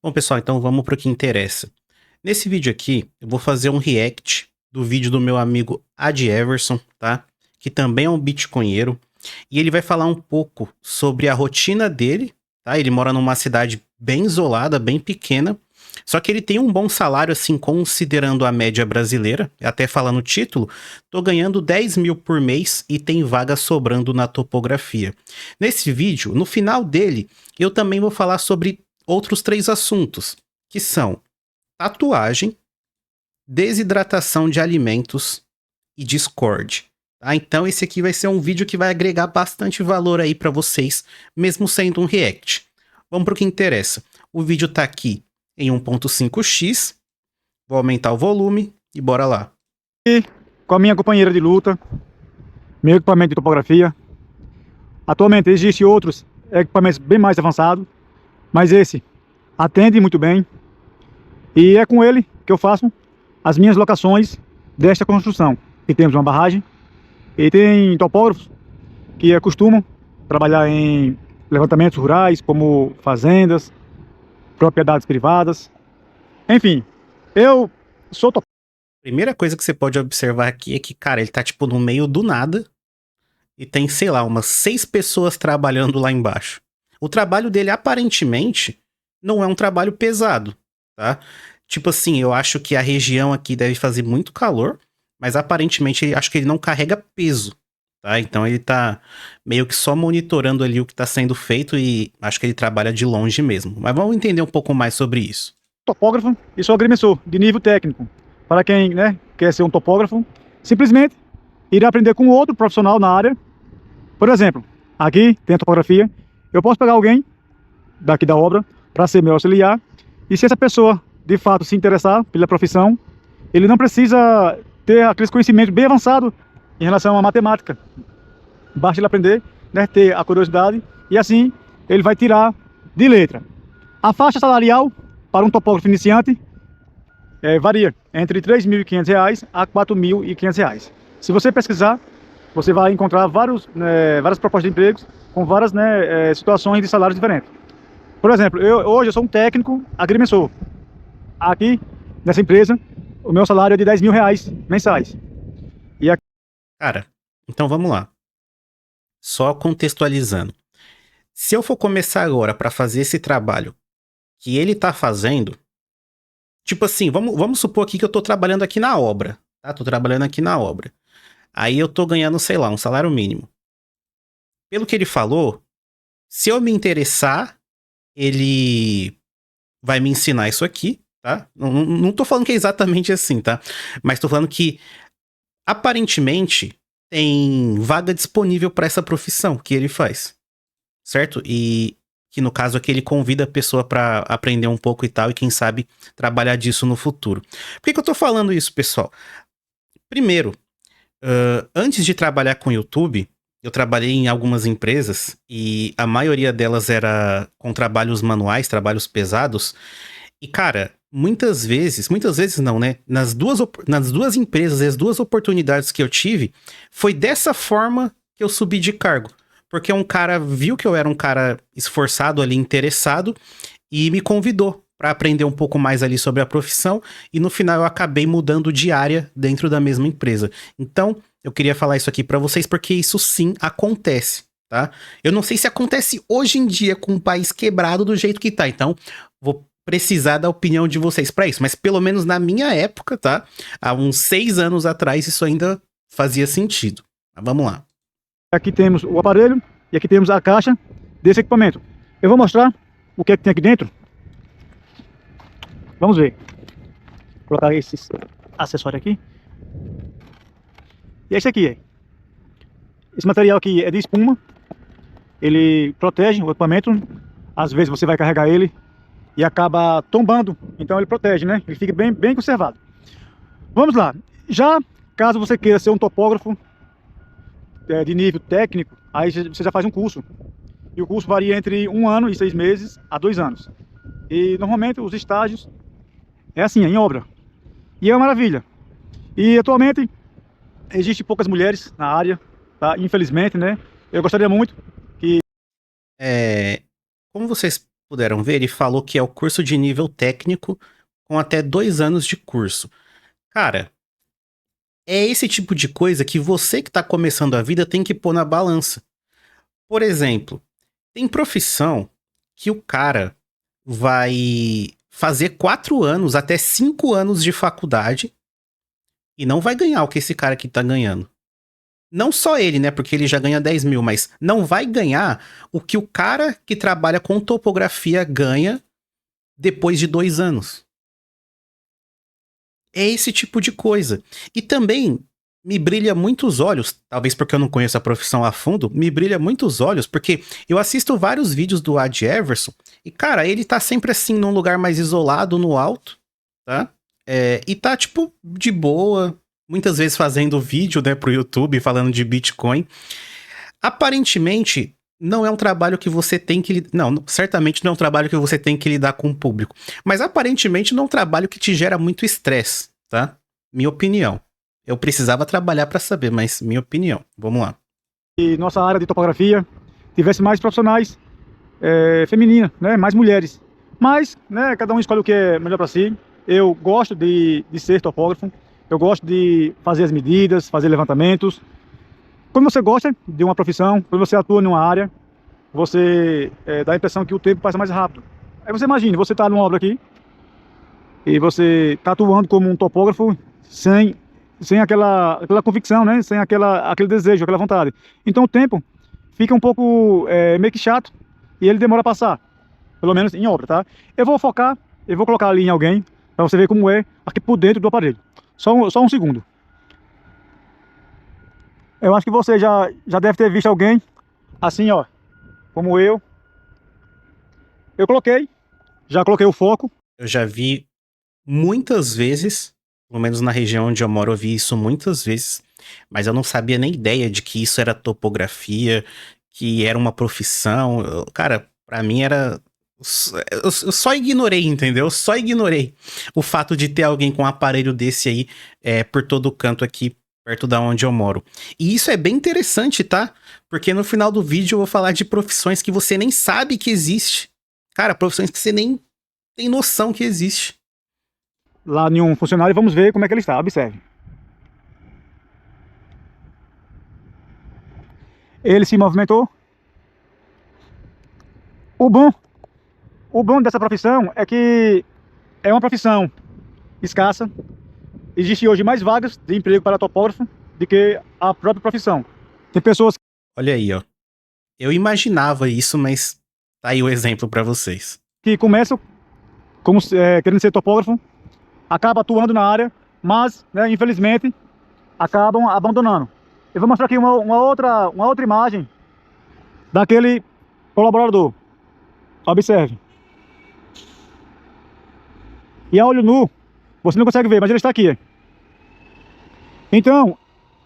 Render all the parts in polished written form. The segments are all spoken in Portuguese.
Bom, pessoal, então vamos para o que interessa. Nesse vídeo aqui, eu vou fazer um react do vídeo do meu amigo Ad Everson, tá? Que também é um bitcoinheiro. E ele vai falar um pouco sobre a rotina dele, tá? Ele mora numa cidade bem isolada, bem pequena. Só que ele tem um bom salário, assim, considerando a média brasileira. Até falar no título, tô ganhando 10 mil por mês e tem vaga sobrando na topografia. Nesse vídeo, no final dele, eu também vou falar sobre outros 3 assuntos, que são tatuagem, desidratação de alimentos e Discord. Tá? Então esse aqui vai ser um vídeo que vai agregar bastante valor aí para vocês, mesmo sendo um react. Vamos para o que interessa. O vídeo tá aqui em 1.5x, vou aumentar o volume e bora lá. E com a minha companheira de luta, meu equipamento de topografia. Atualmente existem outros equipamentos bem mais avançados, mas esse atende muito bem. E é com ele que eu faço as minhas locações desta construção. E temos uma barragem e tem topógrafos que costumam trabalhar em levantamentos rurais, como fazendas, propriedades privadas. Enfim, eu sou topógrafo. Primeira coisa que você pode observar aqui é que, cara, ele tá tipo no meio do nada e tem, sei lá, umas 6 pessoas trabalhando lá embaixo. O trabalho dele, aparentemente, não é um trabalho pesado, tá? Tipo assim, eu acho que a região aqui deve fazer muito calor, mas aparentemente acho que ele não carrega peso, tá? Então ele tá meio que só monitorando ali o que tá sendo feito e acho que ele trabalha de longe mesmo. Mas vamos entender um pouco mais sobre isso. Topógrafo e sou agrimensor de nível técnico. Para quem quer ser um topógrafo, simplesmente irá aprender com outro profissional na área. Por exemplo, aqui tem a topografia, eu posso pegar alguém daqui da obra para ser meu auxiliar, e se essa pessoa de fato se interessar pela profissão, ele não precisa ter aqueles conhecimentos bem avançados em relação à matemática. Basta ele aprender, ter a curiosidade, e assim ele vai tirar de letra. A faixa salarial para um topógrafo iniciante varia entre R$ 3.500 a R$ 4.500. Se você pesquisar, você vai encontrar várias propostas de empregos com várias situações de salários diferentes. Por exemplo, hoje eu sou um técnico agrimensor. Aqui, nessa empresa, o meu salário é de R$ 10.000 mensais. E aqui... Cara, então vamos lá. Só contextualizando. Se eu for começar agora para fazer esse trabalho que ele tá fazendo, tipo assim, vamos supor aqui que eu tô trabalhando aqui na obra, tá? Tô trabalhando aqui na obra. Aí eu tô ganhando, sei lá, um salário mínimo. Pelo que ele falou, se eu me interessar, ele vai me ensinar isso aqui, tá? Não tô falando que é exatamente assim, tá? Mas tô falando que, aparentemente, tem vaga disponível para essa profissão que ele faz, certo? E que no caso aqui ele convida a pessoa para aprender um pouco e tal, e quem sabe trabalhar disso no futuro. Por que eu tô falando isso, pessoal? Primeiro, antes de trabalhar com YouTube, eu trabalhei em algumas empresas e a maioria delas era com trabalhos manuais, trabalhos pesados. E, cara, muitas vezes não, né? Nas duas empresas, as duas oportunidades que eu tive, foi dessa forma que eu subi de cargo. Porque um cara viu que eu era um cara esforçado ali, interessado, e me convidou para aprender um pouco mais ali sobre a profissão, e no final eu acabei mudando de área dentro da mesma empresa. Então, eu queria falar isso aqui para vocês porque isso sim acontece, tá? Eu não sei se acontece hoje em dia com um país quebrado do jeito que tá, então vou precisar da opinião de vocês para isso, mas pelo menos na minha época, tá? Há uns 6 anos atrás isso ainda fazia sentido. Mas vamos lá. Aqui temos o aparelho e aqui temos a caixa desse equipamento. Eu vou mostrar o que é que tem aqui dentro. Vamos ver. Vou colocar esses acessórios aqui. E esse aqui, esse material aqui é de espuma. Ele protege o equipamento. Às vezes você vai carregar ele e acaba tombando. Então ele protege, né? Ele fica bem conservado. Vamos lá. Já caso você queira ser um topógrafo de nível técnico, aí você já faz um curso. E o curso varia entre 1 ano e 6 meses a 2 anos. E normalmente os estágios é assim, em obra. E é uma maravilha. E atualmente existem poucas mulheres na área, tá? Infelizmente, né? Eu gostaria muito que... Como vocês puderam ver, ele falou que é o curso de nível técnico com até 2 anos de curso. Cara, é esse tipo de coisa que você que tá começando a vida tem que pôr na balança. Por exemplo, tem profissão que o cara vai fazer 4 anos até 5 anos de faculdade e não vai ganhar o que esse cara aqui tá ganhando. Não só ele, né? Porque ele já ganha 10 mil, mas não vai ganhar o que o cara que trabalha com topografia ganha depois de 2 anos. É esse tipo de coisa. E também me brilha muito os olhos, talvez porque eu não conheço a profissão a fundo, me brilha muito os olhos, porque eu assisto vários vídeos do Ad Everson, e cara, ele tá sempre assim, num lugar mais isolado, no alto, tá? E tá, tipo, de boa, muitas vezes fazendo vídeo, né, pro YouTube, falando de Bitcoin. Aparentemente, não é um trabalho que você tem que... Não, certamente não é um trabalho que você tem que lidar com o público. Mas aparentemente não é um trabalho que te gera muito estresse, tá? Minha opinião. Eu precisava trabalhar pra saber, mas minha opinião. Vamos lá. E nossa área de topografia tivesse mais profissionais femininas, né? Mais mulheres. Mas, né, cada um escolhe o que é melhor para si. Eu gosto de ser topógrafo. Eu gosto de fazer as medidas, fazer levantamentos. Quando você gosta de uma profissão, quando você atua em uma área, você dá a impressão que o tempo passa mais rápido. Aí você imagine, você está numa obra aqui e você está atuando como um topógrafo sem aquela convicção, né? Sem aquele desejo, aquela vontade. Então o tempo fica um pouco meio que chato e ele demora a passar, pelo menos em obra, tá? Eu vou focar, eu vou colocar ali em alguém para você ver como é aqui por dentro do aparelho. Só um segundo. Eu acho que você já deve ter visto alguém assim, ó, como eu. Eu já coloquei o foco. Eu já vi muitas vezes, pelo menos na região onde eu moro, eu vi isso muitas vezes, mas eu não sabia nem ideia de que isso era topografia, que era uma profissão. Cara, pra mim era... Eu só ignorei, entendeu? Eu só ignorei o fato de ter alguém com um aparelho desse aí por todo o canto aqui, perto da onde eu moro. E isso é bem interessante, tá? Porque no final do vídeo eu vou falar de profissões que você nem sabe que existe. Cara, profissões que você nem tem noção que existe. Lá em um funcionário, vamos ver como é que ele está. Observe. Ele se movimentou. O bom dessa profissão é que é uma profissão escassa. Existe hoje mais vagas de emprego para topógrafo do que a própria profissão. Tem pessoas Olha aí, ó. Eu imaginava isso, mas tá aí o exemplo pra vocês. que começam como querendo ser topógrafo, acabam atuando na área, mas, né, infelizmente, acabam abandonando. Eu vou mostrar aqui uma outra imagem daquele colaborador. Observe. E a olho nu, você não consegue ver, mas ele está aqui. Então,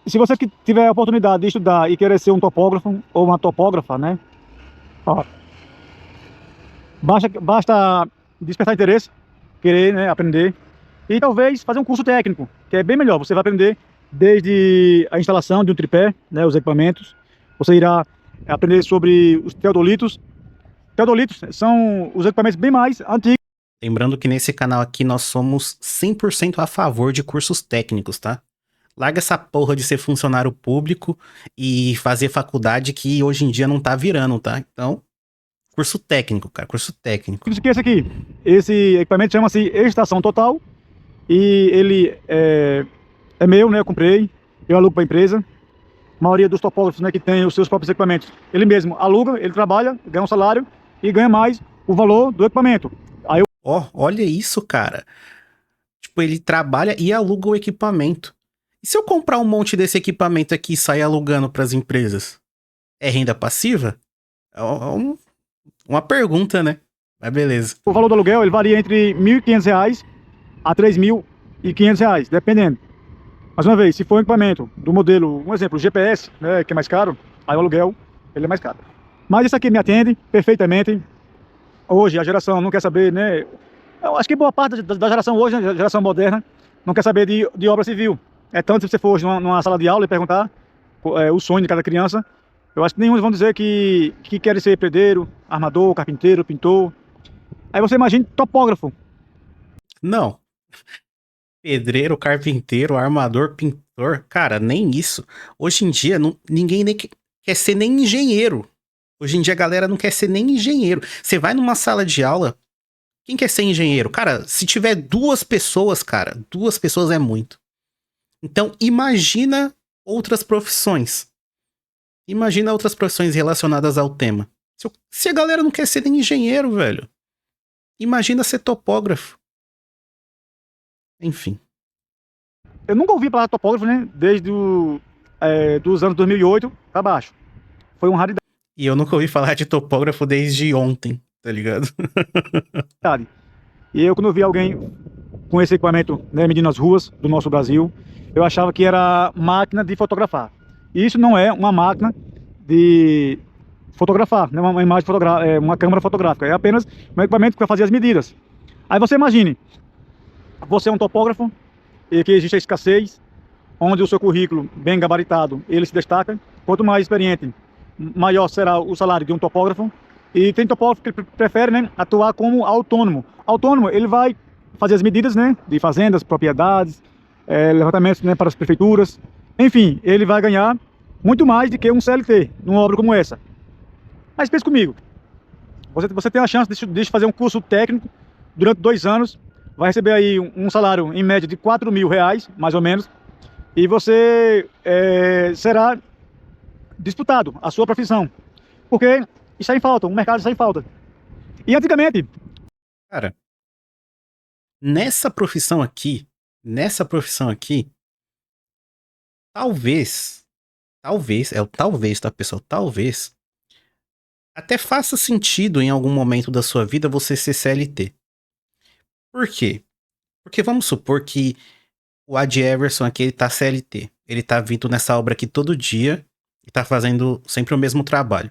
se você tiver a oportunidade de estudar e querer ser um topógrafo ou uma topógrafa, né? Ó, basta despertar interesse, querer, né, aprender e talvez fazer um curso técnico, que é bem melhor. Você vai aprender desde a instalação de um tripé, né, os equipamentos. Você irá aprender sobre os teodolitos. Teodolitos são os equipamentos bem mais antigos. Lembrando que nesse canal aqui nós somos 100% a favor de cursos técnicos, tá? Larga essa porra de ser funcionário público e fazer faculdade que hoje em dia não tá virando, tá? Então, curso técnico, cara, curso técnico. Que é esse aqui. Esse equipamento chama-se Estação Total e ele é meu, né? Eu comprei, eu alugo para a empresa. A maioria dos topógrafos, né, que tem os seus próprios equipamentos, ele mesmo aluga, ele trabalha, ganha um salário e ganha mais o valor do equipamento. Aí Ó, olha isso, cara. Tipo, ele trabalha e aluga o equipamento. E se eu comprar um monte desse equipamento aqui e sair alugando pras empresas? É renda passiva? É uma pergunta, né? Mas beleza. o valor do aluguel ele varia entre R$ 1.500 a R$ 3.500, dependendo. Mais uma vez, se for um equipamento do modelo, um exemplo, GPS, né, que é mais caro, aí o aluguel ele é mais caro. Mas isso aqui me atende perfeitamente. Hoje a geração não quer saber, né? Eu acho que boa parte da geração hoje, né, a geração moderna, não quer saber de obra civil. É tanto se você for hoje numa sala de aula e perguntar o sonho de cada criança, eu acho que nenhum vão dizer que querem ser pedreiro, armador, carpinteiro, pintor. Aí você imagina topógrafo. Não. Pedreiro, carpinteiro, armador, pintor. Cara, nem isso. Hoje em dia, ninguém nem quer ser nem engenheiro. Hoje em dia a galera não quer ser nem engenheiro. Você vai numa sala de aula, quem quer ser engenheiro? Cara, se tiver 2 pessoas, cara, 2 pessoas é muito. Então, imagina outras profissões. Imagina outras profissões relacionadas ao tema. Se a galera não quer ser nem engenheiro, velho, imagina ser topógrafo. Enfim. Eu nunca ouvi falar de topógrafo, né? Desde dos anos 2008 pra baixo. Foi uma raridade. E eu nunca ouvi falar de topógrafo desde ontem, tá ligado? E eu, quando eu vi alguém com esse equipamento, né, medindo as ruas do nosso Brasil, eu achava que era máquina de fotografar. E isso não é uma máquina de fotografar, né, uma imagem fotográfica, uma câmera fotográfica. É apenas um equipamento que vai fazer as medidas. Aí você imagine, você é um topógrafo e que existe a escassez, onde o seu currículo bem gabaritado, ele se destaca. Quanto mais experiente, maior será o salário de um topógrafo. E tem topógrafo que prefere, né, atuar como autônomo. Autônomo, ele vai fazer as medidas, né, de fazendas, propriedades, levantamentos, né, para as prefeituras. Enfim, ele vai ganhar muito mais do que um CLT numa obra como essa. Mas pense comigo, você tem a chance de fazer um curso técnico durante 2 anos, vai receber aí um salário em média de R$ 4.000, mais ou menos, e você será disputado a sua profissão, porque está em falta, o mercado está em falta. E antigamente... Cara, nessa profissão aqui, talvez, é o talvez, tá, pessoal? Talvez até faça sentido em algum momento da sua vida você ser CLT. Por quê? Porque vamos supor que o Ad Everson aqui, ele tá CLT. Ele tá vindo nessa obra aqui todo dia e tá fazendo sempre o mesmo trabalho.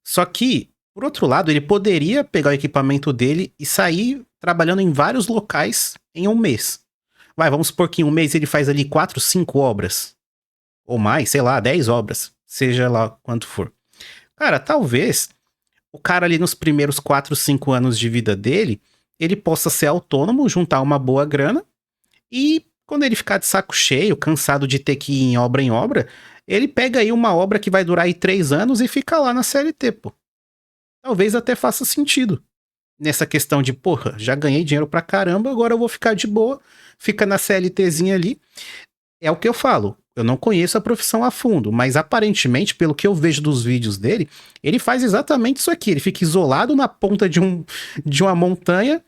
Só que, por outro lado, ele poderia pegar o equipamento dele e sair trabalhando em vários locais em um mês. Vamos supor que em um mês ele faz ali 4, 5 obras. Ou mais, sei lá, 10 obras. Seja lá quanto for. Cara, talvez o cara ali nos primeiros 4, 5 anos de vida dele, ele possa ser autônomo, juntar uma boa grana, e quando ele ficar de saco cheio, cansado de ter que ir em obra, ele pega aí uma obra que vai durar aí 3 anos e fica lá na CLT, pô. Talvez até faça sentido. Nessa questão de, porra, já ganhei dinheiro pra caramba, agora eu vou ficar de boa, fica na CLTzinha ali. É o que eu falo, eu não conheço a profissão a fundo, mas aparentemente, pelo que eu vejo dos vídeos dele, ele faz exatamente isso aqui, ele fica isolado na ponta de uma montanha,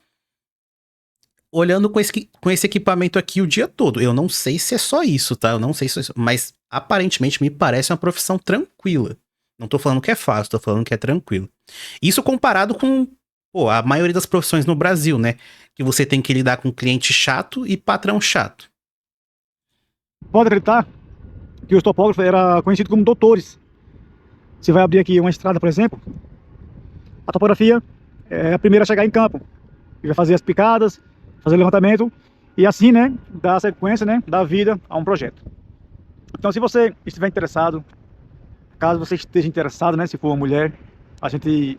olhando com esse equipamento aqui o dia todo. Eu não sei se é só isso, tá? Eu não sei se é isso, mas aparentemente me parece uma profissão tranquila. Não tô falando que é fácil, tô falando que é tranquilo. Isso comparado com, pô, a maioria das profissões no Brasil, né? Que você tem que lidar com cliente chato e patrão chato. Pode acreditar que os topógrafos eram conhecidos como doutores. Você vai abrir aqui uma estrada, por exemplo, a topografia é a primeira a chegar em campo. E vai fazer as picadas, fazer o levantamento e assim, né, dar sequência, né, dar vida a um projeto. Então, se você estiver interessado, caso você esteja interessado, né, se for uma mulher, a gente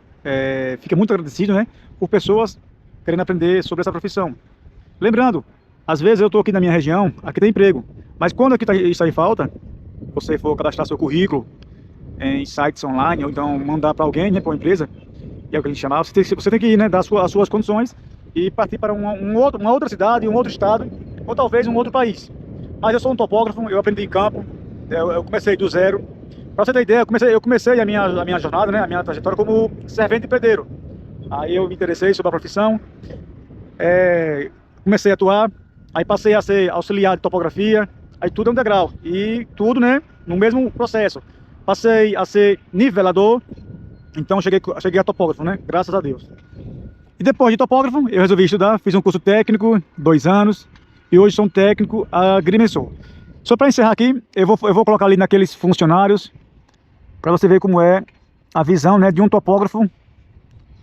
fica muito agradecido, né, por pessoas querendo aprender sobre essa profissão. Lembrando, às vezes eu estou aqui na minha região, aqui tem emprego, mas quando aqui está em falta, você for cadastrar seu currículo em sites online, ou então mandar para alguém, né, para uma empresa, que é o que a gente chamava, você tem que ir, né, dar as suas condições e partir para uma outra cidade, um outro estado, ou talvez um outro país. Mas eu sou um topógrafo, eu aprendi em campo, eu comecei do zero. Para você ter ideia, eu comecei a minha jornada, né, a minha trajetória como servente de pedreiro. Aí eu me interessei sobre a profissão, comecei a atuar, aí passei a ser auxiliar de topografia, aí tudo é um degrau, e tudo, né, no mesmo processo. Passei a ser nivelador, então cheguei a topógrafo, né, graças a Deus. E depois de topógrafo, eu resolvi estudar, fiz um curso técnico, 2 anos, e hoje sou um técnico agrimensor. Só para encerrar aqui, eu vou colocar ali naqueles funcionários, para você ver como é a visão, né, de um topógrafo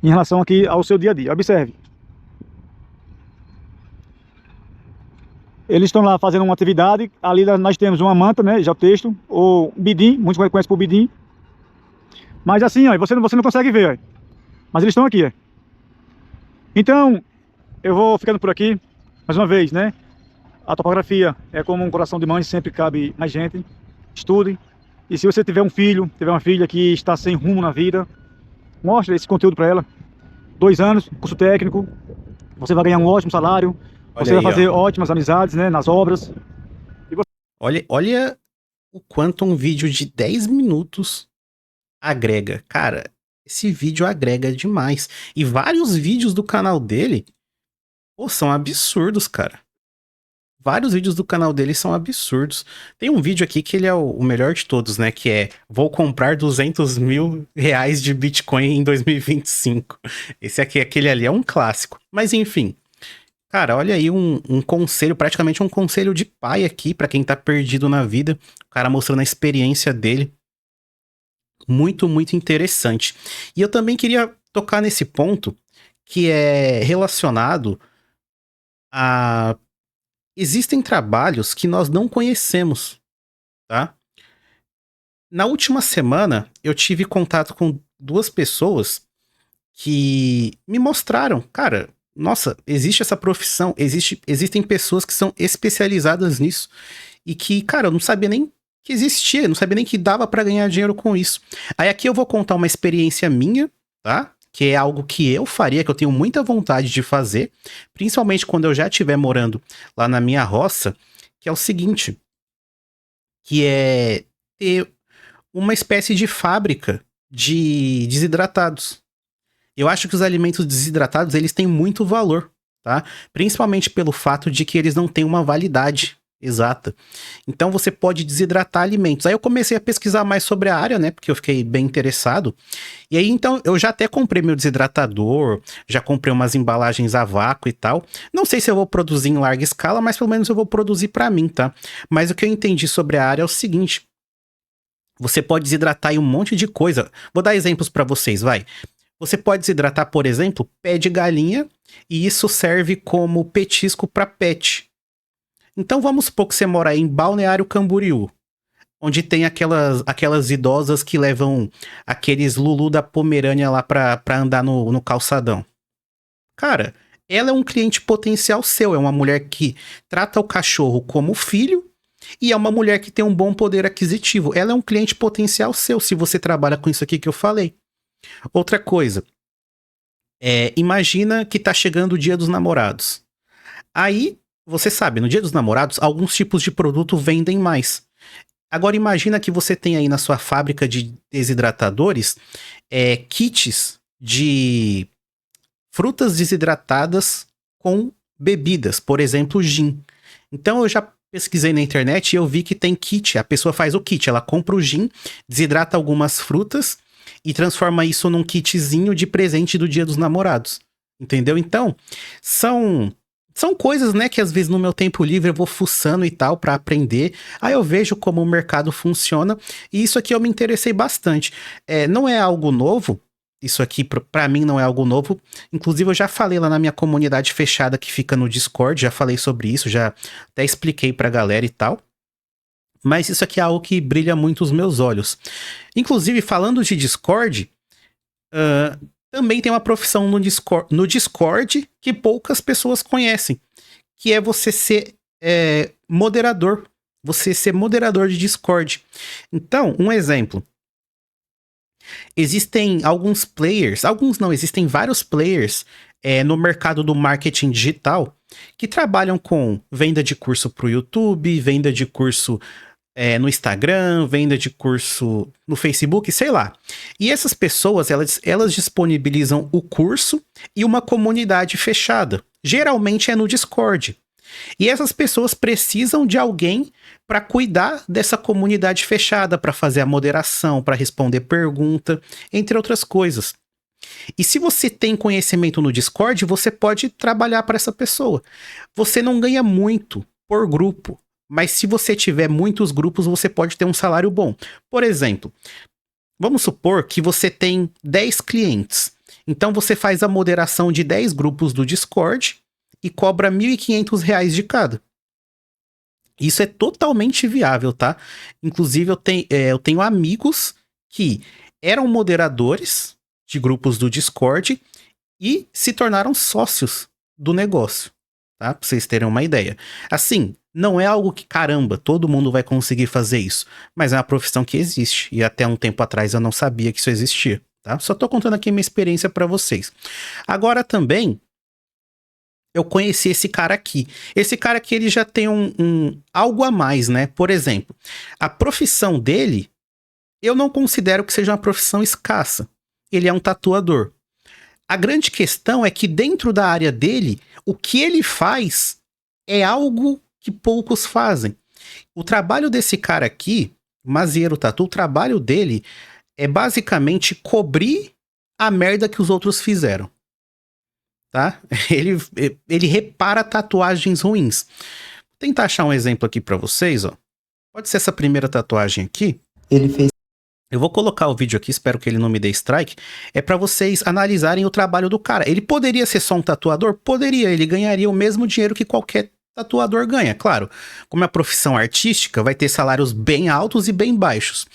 em relação aqui ao seu dia a dia. Observe. Eles estão lá fazendo uma atividade, ali nós temos uma manta, né, já o texto, ou bidim, muitos conhecem por bidim. Mas assim, ó, você não consegue ver, ó, mas eles estão aqui, ó. Então, eu vou ficando por aqui, mais uma vez, né? A topografia é como um coração de mãe, sempre cabe mais gente. Estude. E se você tiver um filho, tiver uma filha que está sem rumo na vida, mostre esse conteúdo para ela. 2 anos, curso técnico, você vai ganhar um ótimo salário, Olha você vai aí, ó. fazer ótimas amizades, né, nas obras. Olha o quanto um vídeo de 10 minutos agrega. Cara, esse vídeo agrega demais. E vários vídeos do canal dele, pô, são absurdos, cara. Vários vídeos do canal dele são absurdos. Tem um vídeo aqui que ele é o melhor de todos, né? Que é: vou comprar 200 mil reais de Bitcoin em 2025. Esse aqui, aquele ali é um clássico. Mas enfim, cara, olha aí um conselho, praticamente um conselho de pai aqui pra quem tá perdido na vida. O cara mostrando a experiência dele. Muito, muito interessante. E eu também queria tocar nesse ponto que é relacionado a... Existem trabalhos que nós não conhecemos, tá? Na última semana, eu tive contato com 2 pessoas que me mostraram, cara, nossa, existe essa profissão, existem pessoas que são especializadas nisso e que, cara, eu não sabia nem que existia, eu não sabia nem que dava pra ganhar dinheiro com isso. Aí aqui eu vou contar uma experiência minha, tá? Que é algo que eu faria, que eu tenho muita vontade de fazer, principalmente quando eu já estiver morando lá na minha roça, que é o seguinte, que é ter uma espécie de fábrica de desidratados. Eu acho que os alimentos desidratados, eles têm muito valor, tá? Principalmente pelo fato de que eles não têm uma validade exata. Então você pode desidratar alimentos. Aí eu comecei a pesquisar mais sobre a área, né? Porque eu fiquei bem interessado. E aí então eu já até comprei meu desidratador, já comprei umas embalagens a vácuo e tal. Não sei se eu vou produzir em larga escala, mas pelo menos eu vou produzir para mim, tá? Mas o que eu entendi sobre a área é o seguinte: você pode desidratar aí um monte de coisa. Vou dar exemplos para vocês, vai. Você pode desidratar, por exemplo, pé de galinha, e isso serve como petisco para pet. Então vamos supor que você mora aí em Balneário Camboriú, onde tem aquelas idosas que levam aqueles Lulu da Pomerânia lá pra andar no calçadão. Cara, ela é um cliente potencial seu, é uma mulher que trata o cachorro como filho e é uma mulher que tem um bom poder aquisitivo. Ela é um cliente potencial seu, se você trabalha com isso aqui que eu falei. Outra coisa, imagina que tá chegando o Dia dos Namorados. Aí, você sabe, no Dia dos Namorados, alguns tipos de produto vendem mais. Agora imagina que você tem aí na sua fábrica de desidratadores kits de frutas desidratadas com bebidas, por exemplo, gin. Então eu já pesquisei na internet e eu vi que tem kit, a pessoa faz o kit, ela compra o gin, desidrata algumas frutas e transforma isso num kitzinho de presente do Dia dos Namorados. Entendeu? Então, são coisas, né, que às vezes no meu tempo livre eu vou fuçando e tal pra aprender. Aí eu vejo como o mercado funciona e isso aqui eu me interessei bastante. Não é algo novo, isso aqui pra mim não é algo novo. Inclusive eu já falei lá na minha comunidade fechada que fica no Discord, já falei sobre isso, já até expliquei pra galera e tal. Mas isso aqui é algo que brilha muito os meus olhos. Inclusive, falando de Discord, também tem uma profissão no Discord que poucas pessoas conhecem, que é você ser moderador. Você ser moderador de Discord. Então, um exemplo. Existem alguns players, alguns não, existem vários players no mercado do marketing digital que trabalham com venda de curso para o YouTube, venda de curso no Instagram, venda de curso no Facebook, sei lá. E essas pessoas, elas disponibilizam o curso e uma comunidade fechada. Geralmente é no Discord. E essas pessoas precisam de alguém para cuidar dessa comunidade fechada, para fazer a moderação, para responder pergunta, entre outras coisas. E se você tem conhecimento no Discord, você pode trabalhar para essa pessoa. Você não ganha muito por grupo, mas se você tiver muitos grupos, você pode ter um salário bom. Por exemplo, vamos supor que você tem 10 clientes. Então você faz a moderação de 10 grupos do Discord e cobra R$ 1.500 de cada. Isso é totalmente viável, tá? Inclusive eu tenho amigos que eram moderadores de grupos do Discord e se tornaram sócios do negócio, tá? Pra vocês terem uma ideia. Assim, não é algo que, caramba, todo mundo vai conseguir fazer isso, mas é uma profissão que existe, e até um tempo atrás eu não sabia que isso existia, tá? Só tô contando aqui minha experiência pra vocês. Agora também, eu conheci esse cara aqui. Esse cara aqui, ele já tem algo a mais, né? Por exemplo, a profissão dele, eu não considero que seja uma profissão escassa. Ele é um tatuador. A grande questão é que dentro da área dele, o que ele faz é algo que poucos fazem. O trabalho desse cara aqui, Mazieiro Tatu, o trabalho dele é basicamente cobrir a merda que os outros fizeram. Tá? Ele repara tatuagens ruins. Vou tentar achar um exemplo aqui pra vocês, ó. Pode ser essa primeira tatuagem aqui. Ele fez. Eu vou colocar o vídeo aqui, espero que ele não me dê strike. É pra vocês analisarem o trabalho do cara. Ele poderia ser só um tatuador? Poderia, ele ganharia o mesmo dinheiro que qualquer tatuador ganha. Claro, como é profissão artística, vai ter salários bem altos e bem baixos.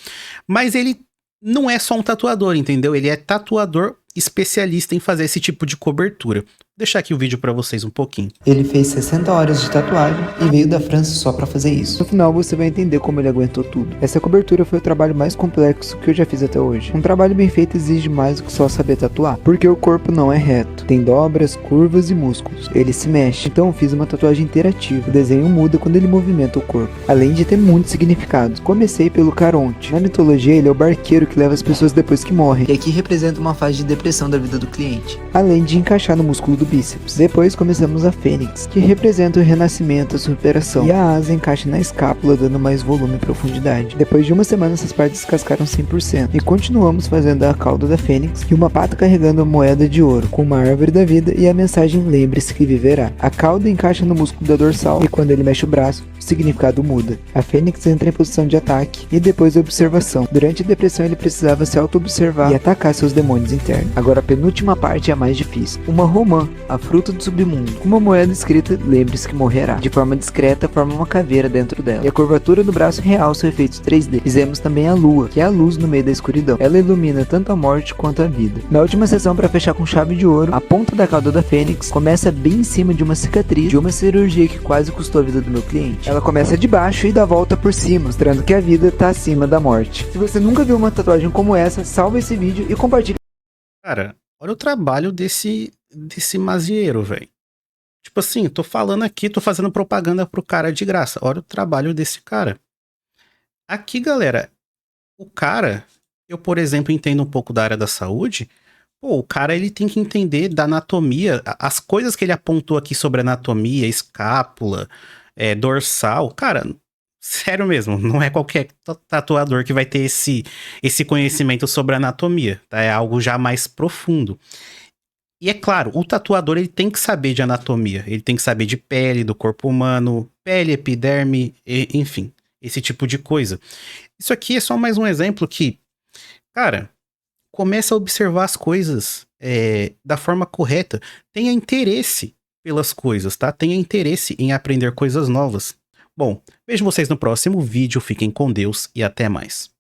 Mas ele não é só um tatuador, entendeu? Ele é tatuador especialista em fazer esse tipo de cobertura. Vou deixar aqui o vídeo pra vocês um pouquinho. Ele fez 60 horas de tatuagem e veio da França só pra fazer isso. No final você vai entender como ele aguentou tudo. Essa cobertura foi o trabalho mais complexo que eu já fiz até hoje. Um trabalho bem feito exige mais do que só saber tatuar, porque o corpo não é reto. Tem dobras, curvas e músculos. Ele se mexe. Então eu fiz uma tatuagem interativa. O desenho muda quando ele movimenta o corpo, além de ter muitos significados. Comecei pelo Caronte. Na mitologia ele é o barqueiro que leva as pessoas depois que morrem, e aqui representa uma fase de depressão da vida do cliente, além de encaixar no músculo do bíceps. Depois começamos a Fênix, que representa o renascimento, a superação, e a asa encaixa na escápula, dando mais volume e profundidade. Depois de uma semana essas partes descascaram 100%, e continuamos fazendo a cauda da Fênix e uma pata carregando a moeda de ouro, com uma árvore da vida e a mensagem lembre-se que viverá. A cauda encaixa no músculo da dorsal, e quando ele mexe o braço, o significado muda. A Fênix entra em posição de ataque e depois observação. Durante a depressão ele precisava se auto-observar e atacar seus demônios internos. Agora a penúltima parte é a mais difícil. Uma romã, a fruta do submundo. Com uma moeda escrita, lembre-se que morrerá. De forma discreta, forma uma caveira dentro dela. E a curvatura do braço realça o efeito 3D. Fizemos também a lua, que é a luz no meio da escuridão. Ela ilumina tanto a morte quanto a vida. Na última sessão, para fechar com chave de ouro, a ponta da cauda da Fênix começa bem em cima de uma cicatriz de uma cirurgia que quase custou a vida do meu cliente. Ela começa de baixo e dá volta por cima, mostrando que a vida tá acima da morte. Se você nunca viu uma tatuagem como essa, salva esse vídeo e compartilha. Cara, olha o trabalho desse mazieiro, velho. Tipo assim, tô falando aqui, tô fazendo propaganda pro cara de graça. Olha o trabalho desse cara. Aqui, galera, o cara, eu, por exemplo, entendo um pouco da área da saúde. Pô, o cara, ele tem que entender da anatomia. As coisas que ele apontou aqui sobre anatomia, escápula, dorsal. Cara, sério mesmo, não é qualquer tatuador que vai ter esse conhecimento sobre anatomia, tá? É algo já mais profundo. E é claro, o tatuador ele tem que saber de anatomia, ele tem que saber de pele, do corpo humano, pele, epiderme, enfim, esse tipo de coisa. Isso aqui é só mais um exemplo que, cara, começa a observar as coisas da forma correta, tenha interesse pelas coisas, tá? Tenha interesse em aprender coisas novas. Bom, vejo vocês no próximo vídeo, fiquem com Deus e até mais.